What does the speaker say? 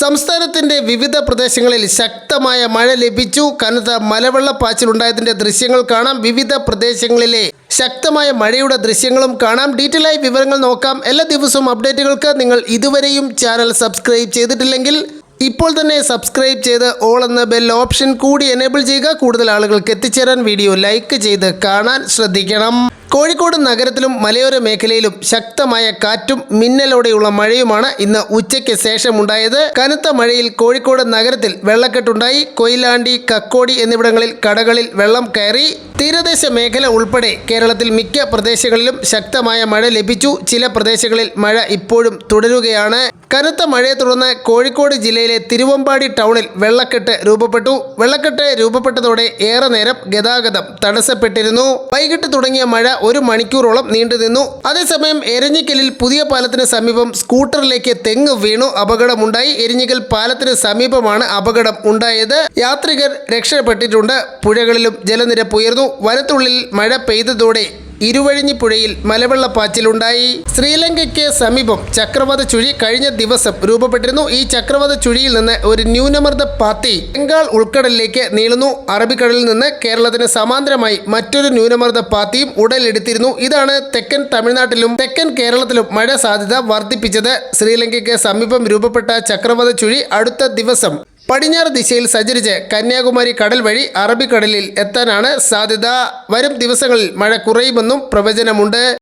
സംസ്ഥാനത്തിന്റെ വിവിധ പ്രദേശങ്ങളിൽ ശക്തമായ മഴ ലഭിച്ചു. കനത്ത മലവെള്ളപ്പാച്ചിലുണ്ടായതിന്റെ ദൃശ്യങ്ങൾ കാണാം. വിവിധ പ്രദേശങ്ങളിലെ ശക്തമായ മഴയുടെ ദൃശ്യങ്ങളും കാണാം. ഡീറ്റെയിൽ ആയി വിവരങ്ങൾ നോക്കാം. എല്ലാ ദിവസവും അപ്ഡേറ്റുകൾക്ക് നിങ്ങൾ ഇതുവരെയും ചാനൽ സബ്സ്ക്രൈബ് ചെയ്തിട്ടില്ലെങ്കിൽ ഇപ്പോൾ തന്നെ സബ്സ്ക്രൈബ് ചെയ്ത് ഓൾ എന്ന ബെൽ ഓപ്ഷൻ കൂടി എനേബിൾ ചെയ്യുക. കൂടുതൽ ആളുകൾക്ക് എത്തിച്ചേരാൻ വീഡിയോ ലൈക്ക് ചെയ്ത് കാണാൻ ശ്രദ്ധിക്കണം. കോഴിക്കോട് നഗരത്തിലും മലയോര മേഖലയിലും ശക്തമായ കാറ്റും മിന്നലോടെയുള്ള മഴയുമാണ് ഇന്ന് ഉച്ചയ്ക്ക് ശേഷമുണ്ടായത്. കനത്ത മഴയിൽ കോഴിക്കോട് നഗരത്തിൽ വെള്ളക്കെട്ടുണ്ടായി. കൊയിലാണ്ടി, കക്കോടി എന്നിവിടങ്ങളിൽ കടകളിൽ വെള്ളം കയറി. തീരദേശ മേഖല ഉൾപ്പെടെ കേരളത്തിൽ മിക്ക പ്രദേശങ്ങളിലും ശക്തമായ മഴ ലഭിച്ചു. ചില പ്രദേശങ്ങളിൽ മഴ ഇപ്പോഴും തുടരുകയാണ്. കനത്ത മഴയെ തുടർന്ന് കോഴിക്കോട് ജില്ലയിലെ തിരുവമ്പാടി ടൗണിൽ വെള്ളക്കെട്ട് രൂപപ്പെട്ടു. വെള്ളക്കെട്ട് രൂപപ്പെട്ടതോടെ ഏറെ നേരം ഗതാഗതം തടസ്സപ്പെട്ടിരുന്നു. വൈകിട്ട് തുടങ്ങിയ മഴ 1 മണിക്കൂറോളം നീണ്ടുനിന്നു. അതേസമയം എരഞ്ഞിക്കലിൽ പുതിയ പാലത്തിന് സമീപം സ്കൂട്ടറിലേക്ക് തെങ്ങ് വീണു അപകടമുണ്ടായി. എരിഞ്ഞിക്കൽ പാലത്തിന് സമീപമാണ് അപകടം ഉണ്ടായത്. യാത്രികർ രക്ഷപ്പെട്ടിട്ടുണ്ട്. പുഴകളിലും ജലനിരപ്പ് ഉയർന്നു. വനത്തുള്ളിൽ മഴ പെയ്തതോടെ ഇരുവഴിഞ്ഞിപ്പുഴയിൽ മലവെള്ളപ്പാച്ചിലുണ്ടായി. ശ്രീലങ്കയ്ക്ക് സമീപം ചക്രവാത ചുഴി കഴിഞ്ഞ ദിവസം രൂപപ്പെട്ടിരുന്നു. ഈ ചക്രവാത ചുഴിയിൽ നിന്ന് ഒരു ന്യൂനമർദ്ദ പാത്തി ബംഗാൾ ഉൾക്കടലിലേക്ക് നീളുന്നു. അറബിക്കടലിൽ നിന്ന് കേരളത്തിന് സമാന്തരമായി മറ്റൊരു ന്യൂനമർദ്ദ പാത്തിയും ഉടലെടുത്തിരുന്നു. ഇതാണ് തെക്കൻ തമിഴ്നാട്ടിലും തെക്കൻ കേരളത്തിലും മഴ സാധ്യത വർദ്ധിപ്പിച്ചത്. ശ്രീലങ്കയ്ക്ക് സമീപം രൂപപ്പെട്ട ചക്രവാത ചുഴി അടുത്ത ദിവസം പടിഞ്ഞാറ് ദിശയിൽ സഞ്ചരിച്ച് കന്യാകുമാരി കടൽ വഴി അറബിക്കടലിൽ എത്താനാണ് സാധ്യത. വരും ദിവസങ്ങളിൽ മഴ കുറയുമെന്നും പ്രവചനമുണ്ട്.